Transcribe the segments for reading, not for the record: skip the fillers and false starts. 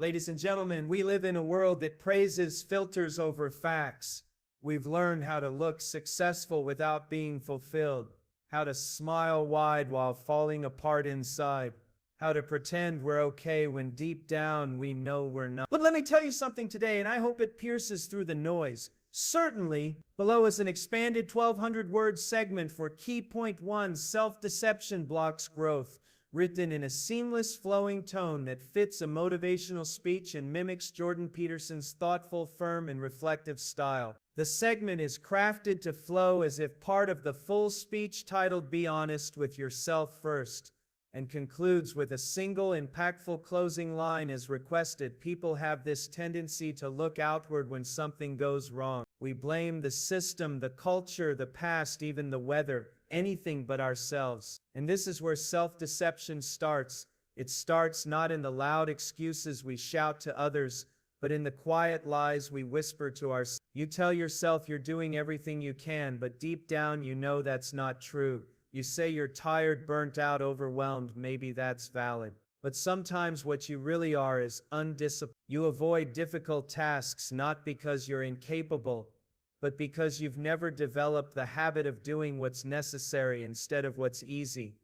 Ladies and gentlemen, we live in a world that praises filters over facts. We've learned how to look successful without being fulfilled, how to smile wide while falling apart inside, how to pretend we're okay when deep down we know we're not. But let me tell you something today, and I hope it pierces through the noise. Certainly, below is an expanded 1,200-word segment for Key Point 1, Self-Deception Blocks Growth, written in a seamless, flowing tone that fits a motivational speech and mimics Jordan Peterson's thoughtful, firm, and reflective style. The segment is crafted to flow as if part of the full speech titled Be Honest with Yourself First, and concludes with a single impactful closing line as requested. People have this tendency to look outward when something goes wrong. We blame the system, the culture, the past, even the weather, anything but ourselves. And this is where self-deception starts. It starts not in the loud excuses we shout to others, but in the quiet lies we whisper to ourselves. You tell yourself you're doing everything you can, but deep down you know that's not true. You say you're tired, burnt out, overwhelmed. Maybe that's valid. But sometimes what you really are is undisciplined. You avoid difficult tasks not because you're incapable, but because you've never developed the habit of doing what's necessary instead of what's easy.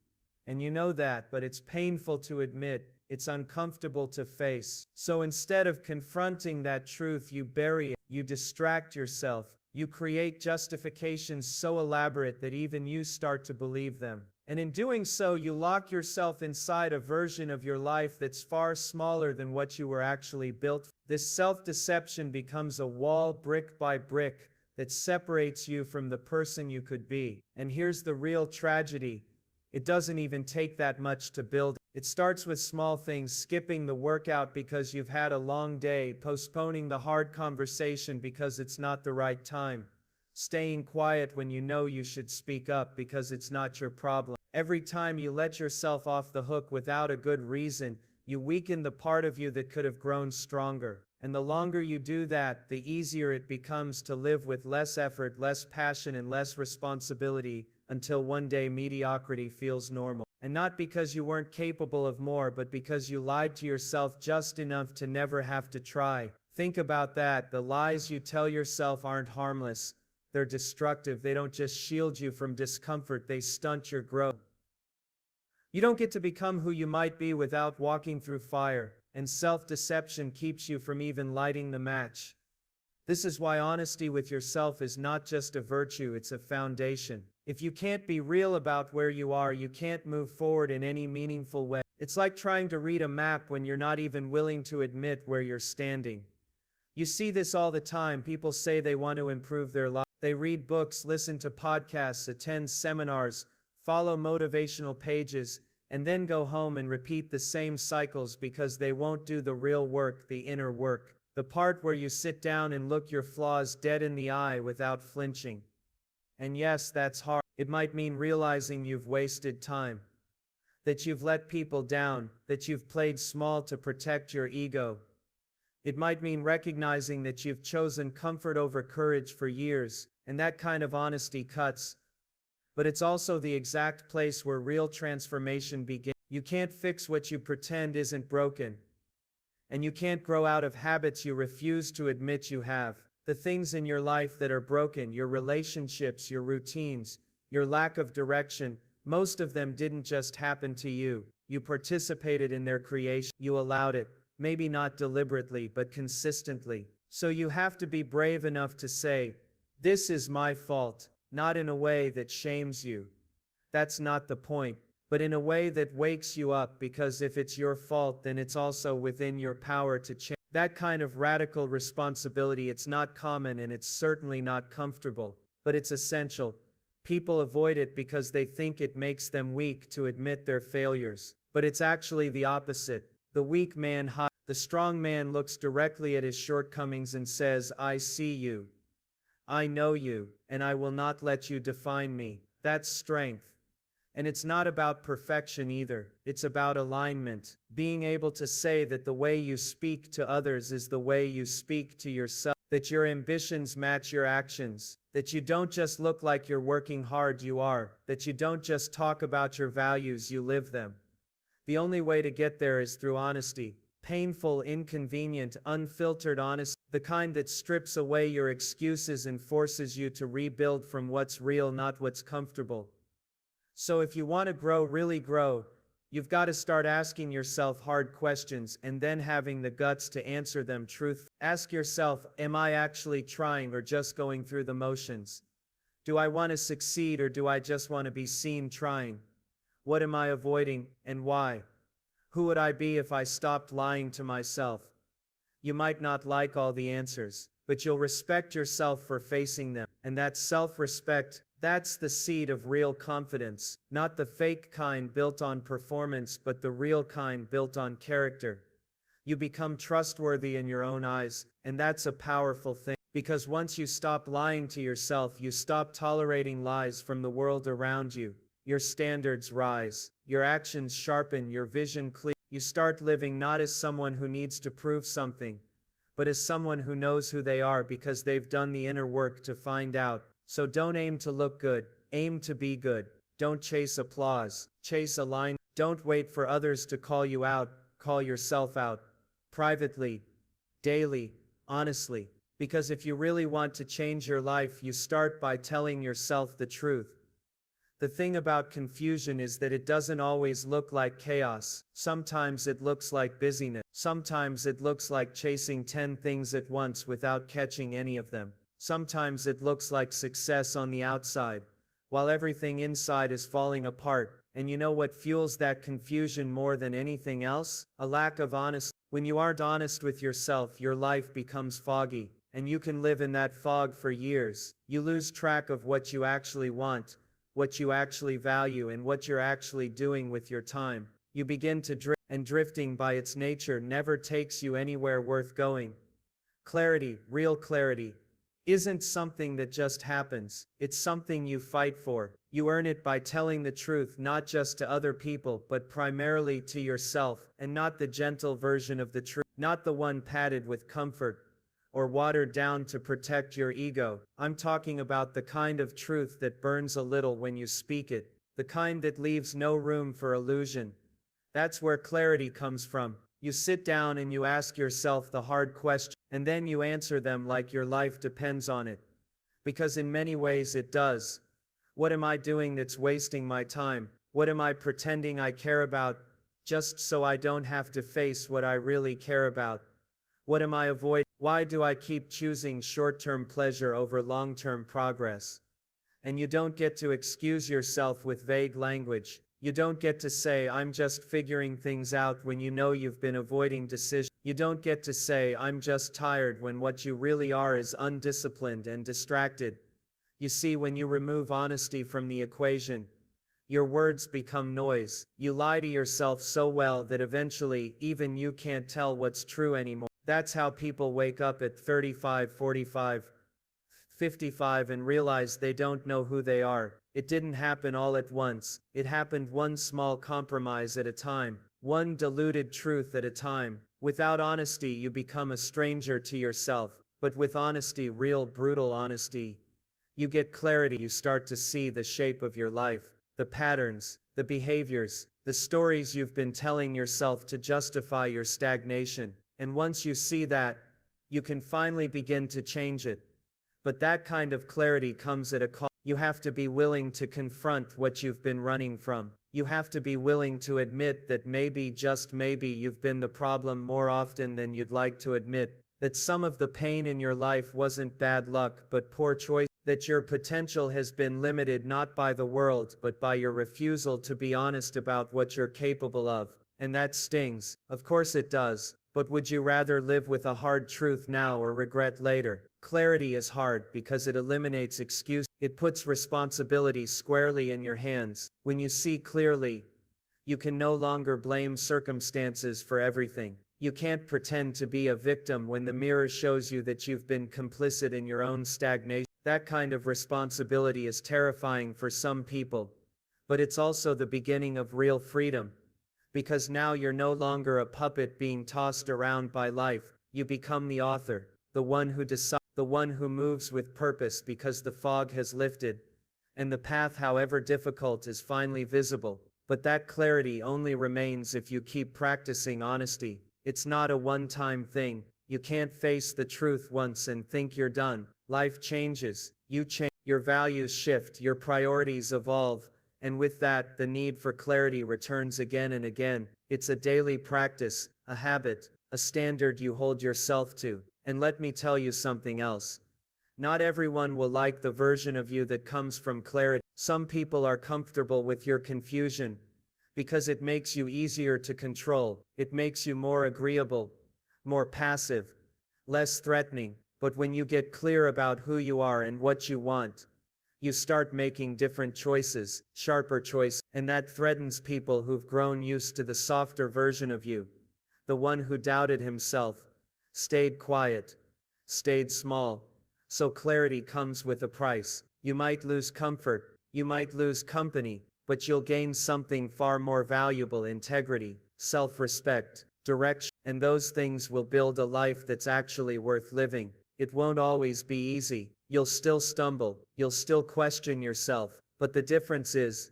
And you know that, but it's painful to admit, it's uncomfortable to face. So instead of confronting that truth, you bury it, you distract yourself, you create justifications so elaborate that even you start to believe them. And in doing so, you lock yourself inside a version of your life that's far smaller than what you were actually built for. This self-deception becomes a wall, brick by brick, that separates you from the person you could be. And here's the real tragedy. It doesn't even take that much to build. It starts with small things: skipping the workout because you've had a long day, postponing the hard conversation because it's not the right time, staying quiet when you know you should speak up because it's not your problem. Every time you let yourself off the hook without a good reason, you weaken the part of you that could have grown stronger. And the longer you do that, the easier it becomes to live with less effort, less passion, and less responsibility, until one day mediocrity feels normal. And not because you weren't capable of more, but because you lied to yourself just enough to never have to try. Think about that. The lies you tell yourself aren't harmless. They're destructive. They don't just shield you from discomfort, they stunt your growth. You don't get to become who you might be without walking through fire, and self-deception keeps you from even lighting the match. This is why honesty with yourself is not just a virtue, it's a foundation. If you can't be real about where you are, you can't move forward in any meaningful way. It's like trying to read a map when you're not even willing to admit where you're standing. You see this all the time. People say they want to improve their life. They read books, listen to podcasts, attend seminars, follow motivational pages, and then go home and repeat the same cycles because they won't do the real work, the inner work. The part where you sit down and look your flaws dead in the eye without flinching. And yes, that's hard. It might mean realizing you've wasted time, that you've let people down, that you've played small to protect your ego. It might mean recognizing that you've chosen comfort over courage for years, and that kind of honesty cuts. But it's also the exact place where real transformation begins. You can't fix what you pretend isn't broken. And you can't grow out of habits you refuse to admit you have. The things in your life that are broken, your relationships, your routines, your lack of direction, most of them didn't just happen to you. You participated in their creation. You allowed it, maybe not deliberately, but consistently. So you have to be brave enough to say, "This is my fault," not in a way that shames you. That's not the point. But in a way that wakes you up, because if it's your fault, then it's also within your power to change. That kind of radical responsibility, it's not common and it's certainly not comfortable, but it's essential. People avoid it because they think it makes them weak to admit their failures. But it's actually the opposite. The weak man hides. The strong man looks directly at his shortcomings and says, "I see you. I know you, and I will not let you define me." That's strength. And it's not about perfection either. It's about alignment. Being able to say that the way you speak to others is the way you speak to yourself. That your ambitions match your actions. That you don't just look like you're working hard, you are. That you don't just talk about your values, you live them. The only way to get there is through honesty. Painful, inconvenient, unfiltered honesty, the kind that strips away your excuses and forces you to rebuild from what's real, not what's comfortable. So if you want to grow, really grow, you've got to start asking yourself hard questions and then having the guts to answer them truthfully. Ask yourself, am I actually trying or just going through the motions? Do I want to succeed or do I just want to be seen trying? What am I avoiding and why? Who would I be if I stopped lying to myself? You might not like all the answers, but you'll respect yourself for facing them. And that self-respect, that's the seed of real confidence, not the fake kind built on performance, but the real kind built on character. You become trustworthy in your own eyes, and that's a powerful thing. Because once you stop lying to yourself, you stop tolerating lies from the world around you. Your standards rise, your actions sharpen, your vision clear. You start living not as someone who needs to prove something, but as someone who knows who they are because they've done the inner work to find out. So don't aim to look good, aim to be good. Don't chase applause, chase alignment. Don't wait for others to call you out, call yourself out. Privately, daily, honestly. Because if you really want to change your life, you start by telling yourself the truth. The thing about confusion is that it doesn't always look like chaos. Sometimes it looks like busyness. Sometimes it looks like chasing 10 things at once without catching any of them. Sometimes it looks like success on the outside, while everything inside is falling apart. And you know what fuels that confusion more than anything else? A lack of honesty. When you aren't honest with yourself, your life becomes foggy, and you can live in that fog for years. You lose track of what you actually want, what you actually value, and what you're actually doing with your time. You begin to drift, and drifting by its nature never takes you anywhere worth going. Clarity, real clarity, isn't something that just happens. It's something you fight for. You earn it by telling the truth not just to other people but primarily to yourself, and not the gentle version of the truth, not the one padded with comfort or watered down to protect your ego. I'm talking about the kind of truth that burns a little when you speak it, the kind that leaves no room for illusion. That's where clarity comes from. You sit down and you ask yourself the hard questions, and then you answer them like your life depends on it. Because in many ways it does. What am I doing that's wasting my time? What am I pretending I care about, just so I don't have to face what I really care about? What am I avoiding? Why do I keep choosing short-term pleasure over long-term progress? And you don't get to excuse yourself with vague language. You don't get to say, I'm just figuring things out, when you know you've been avoiding decisions. You don't get to say, I'm just tired, when what you really are is undisciplined and distracted. You see, when you remove honesty from the equation, your words become noise. You lie to yourself so well that eventually, even you can't tell what's true anymore. That's how people wake up at 35, 45, 55 and realize they don't know who they are. It didn't happen all at once. It happened one small compromise at a time, one diluted truth at a time. Without honesty, you become a stranger to yourself. But with honesty, real brutal honesty, you get clarity. You start to see the shape of your life, the patterns, the behaviors, the stories you've been telling yourself to justify your stagnation. And once you see that, you can finally begin to change it. But that kind of clarity comes at a cost. You have to be willing to confront what you've been running from. You have to be willing to admit that maybe, just maybe, you've been the problem more often than you'd like to admit. That some of the pain in your life wasn't bad luck but poor choice. That your potential has been limited not by the world but by your refusal to be honest about what you're capable of. And that stings. Of course it does. But would you rather live with a hard truth now or regret later? Clarity is hard because it eliminates excuse. It puts responsibility squarely in your hands. When you see clearly, you can no longer blame circumstances for everything. You can't pretend to be a victim when the mirror shows you that you've been complicit in your own stagnation. That kind of responsibility is terrifying for some people, but it's also the beginning of real freedom. Because now you're no longer a puppet being tossed around by life. You become the author, the one who decides, the one who moves with purpose because the fog has lifted, and the path, however difficult, is finally visible. But that clarity only remains if you keep practicing honesty. It's not a one-time thing. You can't face the truth once and think you're done. Life changes. You change. Your values shift. Your priorities evolve. And with that, the need for clarity returns again and again. It's a daily practice, a habit, a standard you hold yourself to. And let me tell you something else. Not everyone will like the version of you that comes from clarity. Some people are comfortable with your confusion because it makes you easier to control. It makes you more agreeable, more passive, less threatening. But when you get clear about who you are and what you want, you start making different choices, sharper choices, and that threatens people who've grown used to the softer version of you. The one who doubted himself, stayed quiet, stayed small. So clarity comes with a price. You might lose comfort, you might lose company, but you'll gain something far more valuable: integrity, self-respect, direction, and those things will build a life that's actually worth living. It won't always be easy. You'll still stumble, you'll still question yourself, but the difference is,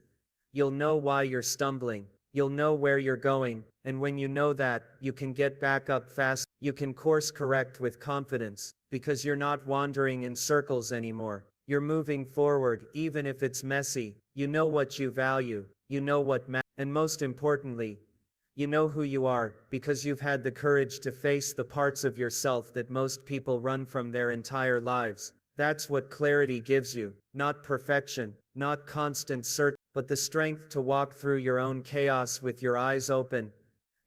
you'll know why you're stumbling, you'll know where you're going, and when you know that, you can get back up fast. You can course correct with confidence, because you're not wandering in circles anymore. You're moving forward, even if it's messy. You know what you value, you know what matters, and most importantly, you know who you are, because you've had the courage to face the parts of yourself that most people run from their entire lives. That's what clarity gives you. Not perfection, not constant search, but the strength to walk through your own chaos with your eyes open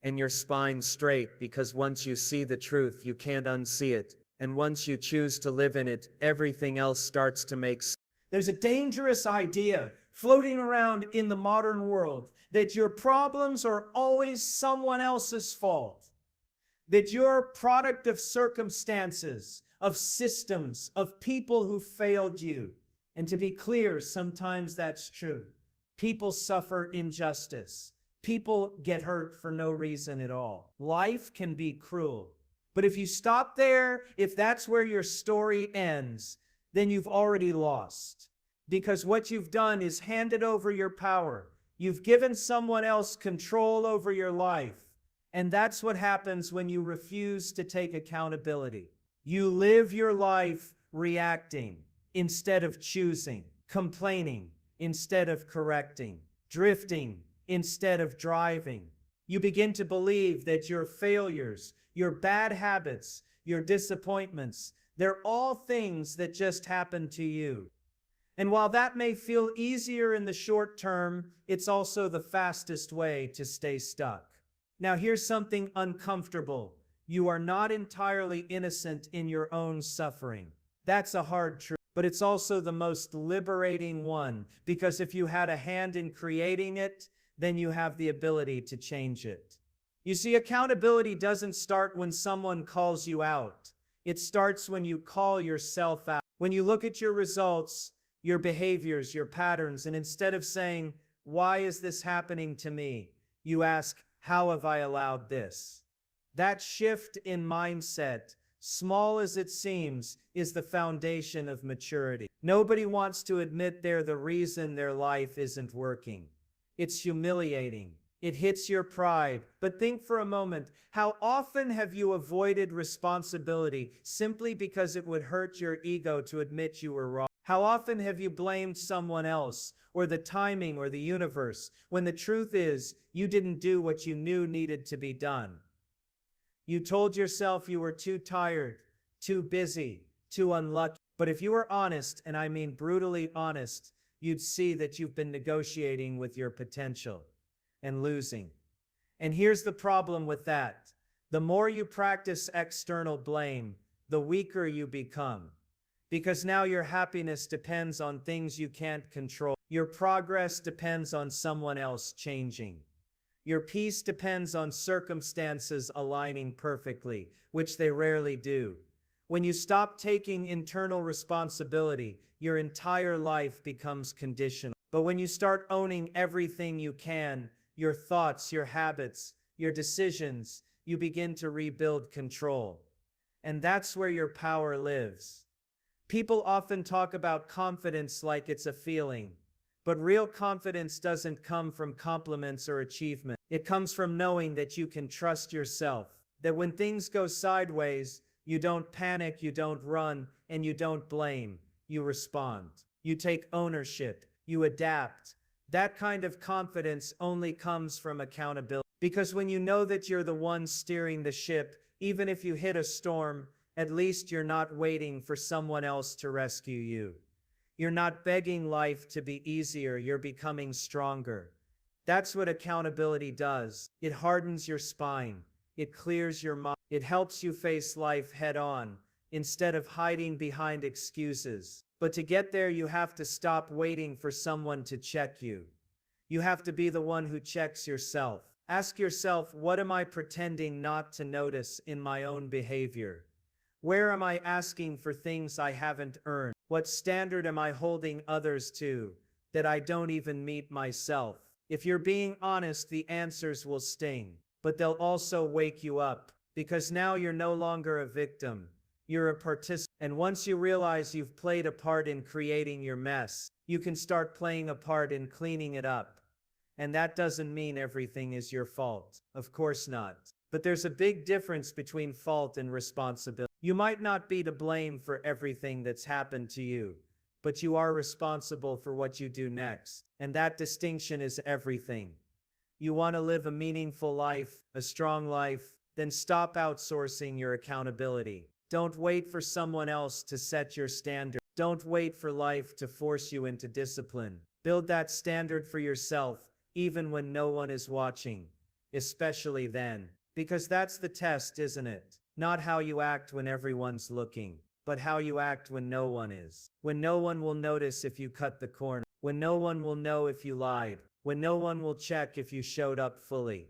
and your spine straight, because once you see the truth, you can't unsee it. And once you choose to live in it, everything else starts to make sense. There's a dangerous idea floating around in the modern world that your problems are always someone else's fault, that you're a product of circumstances, of systems, of people who failed you. And to be clear, sometimes that's true. People suffer injustice. People get hurt for no reason at all. Life can be cruel. But if you stop there, if that's where your story ends, then you've already lost. Because what you've done is handed over your power. You've given someone else control over your life. And that's what happens when you refuse to take accountability. You live your life reacting instead of choosing, complaining instead of correcting, drifting instead of driving. You begin to believe that your failures, your bad habits, your disappointments, they're all things that just happen to you. And while that may feel easier in the short term, it's also the fastest way to stay stuck. Now here's something uncomfortable. You are not entirely innocent in your own suffering. That's a hard truth, but it's also the most liberating one, because if you had a hand in creating it, then you have the ability to change it. You see, accountability doesn't start when someone calls you out. It starts when you call yourself out. When you look at your results, your behaviors, your patterns, and instead of saying, "Why is this happening to me?" you ask, "How have I allowed this?" That shift in mindset, small as it seems, is the foundation of maturity. Nobody wants to admit they're the reason their life isn't working. It's humiliating. It hits your pride. But think for a moment, how often have you avoided responsibility simply because it would hurt your ego to admit you were wrong? How often have you blamed someone else, or the timing, or the universe, when the truth is, you didn't do what you knew needed to be done? You told yourself you were too tired, too busy, too unlucky. But if you were honest, and I mean brutally honest, you'd see that you've been negotiating with your potential and losing. And here's the problem with that. The more you practice external blame, the weaker you become. Because now your happiness depends on things you can't control. Your progress depends on someone else changing. Your peace depends on circumstances aligning perfectly, which they rarely do. When you stop taking internal responsibility, your entire life becomes conditional. But when you start owning everything you can, your thoughts, your habits, your decisions, you begin to rebuild control. And that's where your power lives. People often talk about confidence like it's a feeling. But real confidence doesn't come from compliments or achievement. It comes from knowing that you can trust yourself, That when things go sideways, you don't panic, you don't run, and you don't blame. You respond. You take ownership. You adapt. That kind of confidence only comes from accountability. Because when you know that you're the one steering the ship, even if you hit a storm, at least you're not waiting for someone else to rescue you. You're not begging life to be easier, you're becoming stronger. That's what accountability does. It hardens your spine. It clears your mind. It helps you face life head on, instead of hiding behind excuses. But to get there, you have to stop waiting for someone to check you. You have to be the one who checks yourself. Ask yourself, what am I pretending not to notice in my own behavior? Where am I asking for things I haven't earned? What standard am I holding others to that I don't even meet myself? If you're being honest, the answers will sting, but they'll also wake you up, because now you're no longer a victim. You're a participant. And once you realize you've played a part in creating your mess, you can start playing a part in cleaning it up. And that doesn't mean everything is your fault. Of course not. But there's a big difference between fault and responsibility. You might not be to blame for everything that's happened to you, but you are responsible for what you do next. And that distinction is everything. You want to live a meaningful life, a strong life, then stop outsourcing your accountability. Don't wait for someone else to set your standard. Don't wait for life to force you into discipline. Build that standard for yourself, even when no one is watching. Especially then. Because that's the test, isn't it? Not how you act when everyone's looking, but how you act when no one is. When no one will notice if you cut the corner. When no one will know if you lied. When no one will check if you showed up fully.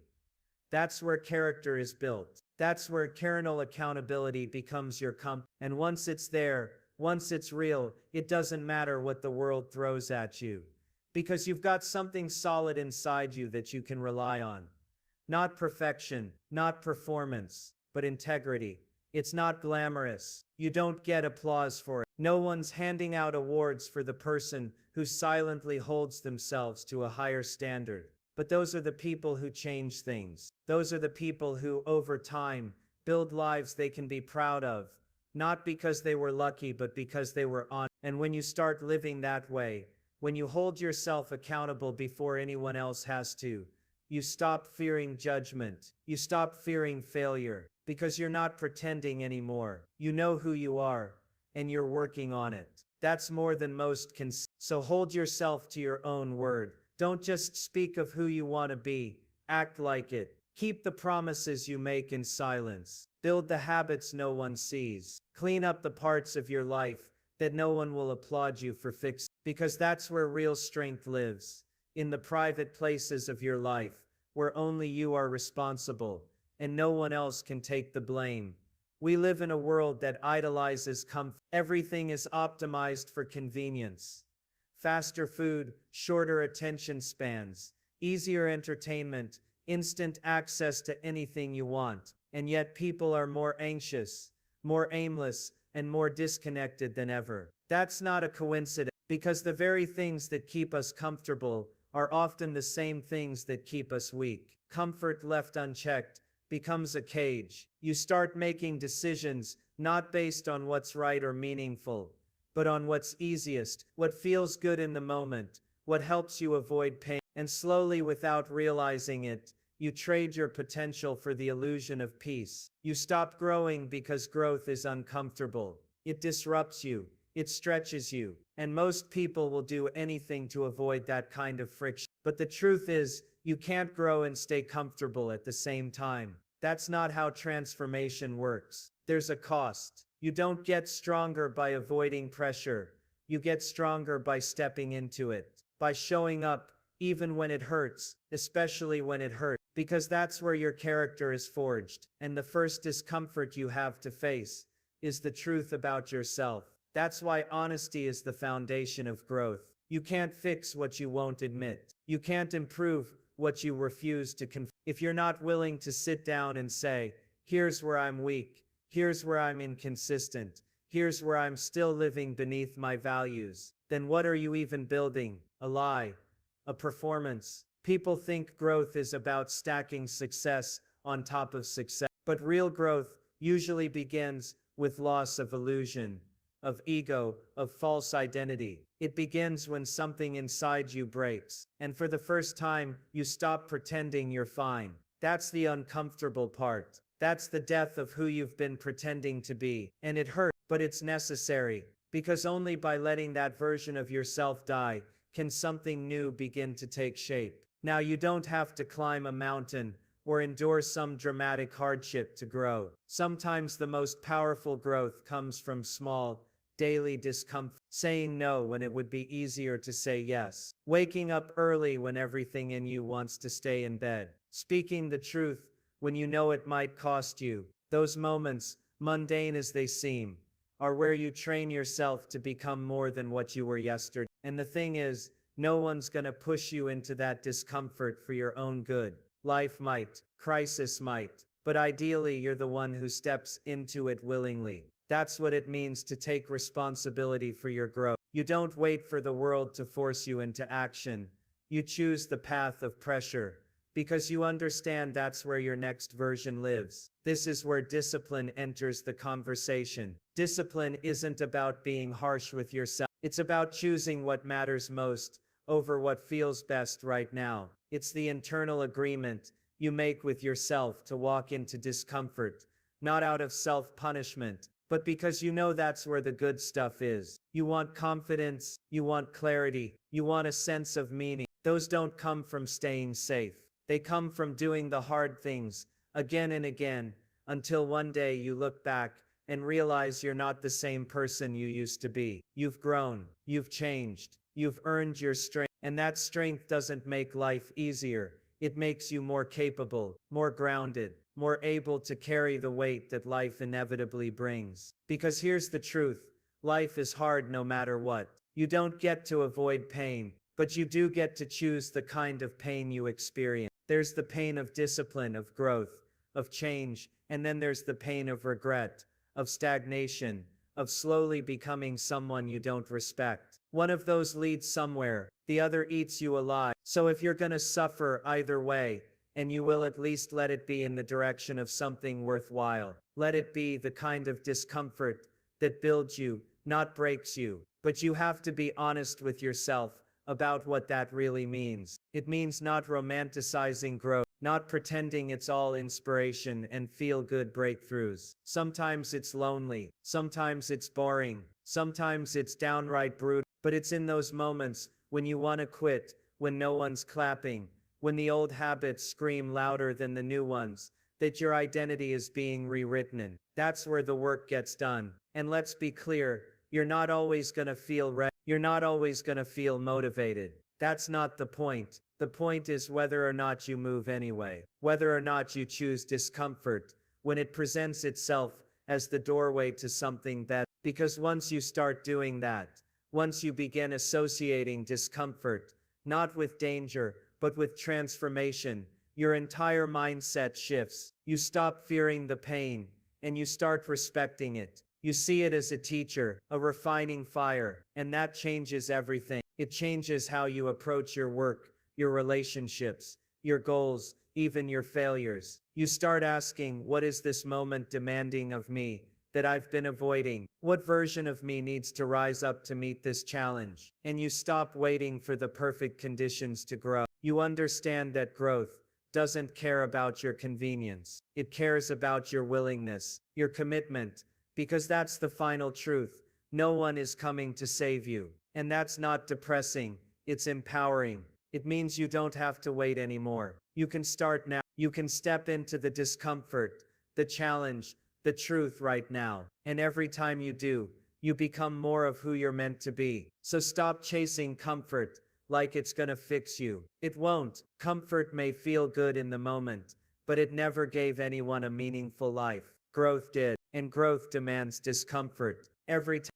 That's where character is built. That's where kernel accountability becomes your compass. And once it's there, once it's real, it doesn't matter what the world throws at you. Because you've got something solid inside you that you can rely on. Not perfection, not performance, but integrity. It's not glamorous. You don't get applause for it. No one's handing out awards for the person who silently holds themselves to a higher standard. But those are the people who change things. Those are the people who, over time, build lives they can be proud of. Not because they were lucky, but because they were honest. And when you start living that way, when you hold yourself accountable before anyone else has to, you stop fearing judgment. You stop fearing failure. Because you're not pretending anymore. You know who you are, and you're working on it. That's more than most can say. So hold yourself to your own word. Don't just speak of who you want to be. Act like it. Keep the promises you make in silence. Build the habits no one sees. Clean up the parts of your life that no one will applaud you for fixing. Because that's where real strength lives. In the private places of your life, where only you are responsible, and no one else can take the blame. We live in a world that idolizes comfort. Everything is optimized for convenience. Faster food, shorter attention spans, easier entertainment, instant access to anything you want. And yet people are more anxious, more aimless, and more disconnected than ever. That's not a coincidence, because the very things that keep us comfortable are often the same things that keep us weak. Comfort left unchecked becomes a cage. You start making decisions not based on what's right or meaningful, but on what's easiest, what feels good in the moment, what helps you avoid pain. And slowly, without realizing it, you trade your potential for the illusion of peace. You stop growing because growth is uncomfortable. It disrupts you. It stretches you. And most people will do anything to avoid that kind of friction. But the truth is, you can't grow and stay comfortable at the same time. That's not how transformation works. There's a cost. You don't get stronger by avoiding pressure. You get stronger by stepping into it. By showing up, even when it hurts, especially when it hurts. Because that's where your character is forged. And the first discomfort you have to face is the truth about yourself. That's why honesty is the foundation of growth. You can't fix what you won't admit. You can't improve what you refuse to confront. If you're not willing to sit down and say, here's where I'm weak, here's where I'm inconsistent, here's where I'm still living beneath my values, then what are you even building? A lie? A performance? People think growth is about stacking success on top of success. But real growth usually begins with loss of illusion, of ego, of false identity. It begins when something inside you breaks, and for the first time, you stop pretending you're fine. That's the uncomfortable part. That's the death of who you've been pretending to be. And it hurts, but it's necessary, because only by letting that version of yourself die can something new begin to take shape. Now, you don't have to climb a mountain or endure some dramatic hardship to grow. Sometimes the most powerful growth comes from small, daily discomfort. Saying no when it would be easier to say yes. Waking up early when everything in you wants to stay in bed. Speaking the truth when you know it might cost you. Those moments, mundane as they seem, are where you train yourself to become more than what you were yesterday. And the thing is, no one's gonna push you into that discomfort for your own good. Life might, crisis might, but ideally you're the one who steps into it willingly. That's what it means to take responsibility for your growth. You don't wait for the world to force you into action. You choose the path of pressure, because you understand that's where your next version lives. This is where discipline enters the conversation. Discipline isn't about being harsh with yourself. It's about choosing what matters most over what feels best right now. It's the internal agreement you make with yourself to walk into discomfort, not out of self-punishment, but because you know that's where the good stuff is. You want confidence, you want clarity, you want a sense of meaning. Those don't come from staying safe. They come from doing the hard things again and again, until one day you look back and realize you're not the same person you used to be. You've grown, you've changed, you've earned your strength, and that strength doesn't make life easier. It makes you more capable, more grounded, more able to carry the weight that life inevitably brings. Because here's the truth, life is hard no matter what. You don't get to avoid pain, but you do get to choose the kind of pain you experience. There's the pain of discipline, of growth, of change, and then there's the pain of regret, of stagnation, of slowly becoming someone you don't respect. One of those leads somewhere, the other eats you alive. So if you're gonna suffer either way, and you will, at least let it be in the direction of something worthwhile. Let it be the kind of discomfort that builds you, not breaks you. But you have to be honest with yourself about what that really means. It means not romanticizing growth, not pretending it's all inspiration and feel-good breakthroughs. Sometimes it's lonely, sometimes it's boring, sometimes it's downright brutal, but it's in those moments when you want to quit, when no one's clapping, when the old habits scream louder than the new ones, that your identity is being rewritten in. That's where the work gets done. And let's be clear, you're not always gonna feel ready. You're not always gonna feel motivated. That's not the point. The point is whether or not you move anyway. Whether or not you choose discomfort when it presents itself as the doorway to something better. Because once you start doing that, once you begin associating discomfort, not with danger, but with transformation, your entire mindset shifts. You stop fearing the pain, and you start respecting it. You see it as a teacher, a refining fire, and that changes everything. It changes how you approach your work, your relationships, your goals, even your failures. You start asking, what is this moment demanding of me that I've been avoiding? What version of me needs to rise up to meet this challenge? And you stop waiting for the perfect conditions to grow. You understand that growth doesn't care about your convenience. It cares about your willingness, your commitment, because that's the final truth. No one is coming to save you. And that's not depressing, it's empowering. It means you don't have to wait anymore. You can start now. You can step into the discomfort, the challenge, the truth right now. And every time you do, you become more of who you're meant to be. So stop chasing comfort like it's gonna fix you. It won't. Comfort may feel good in the moment, but it never gave anyone a meaningful life. Growth did, and growth demands discomfort every time.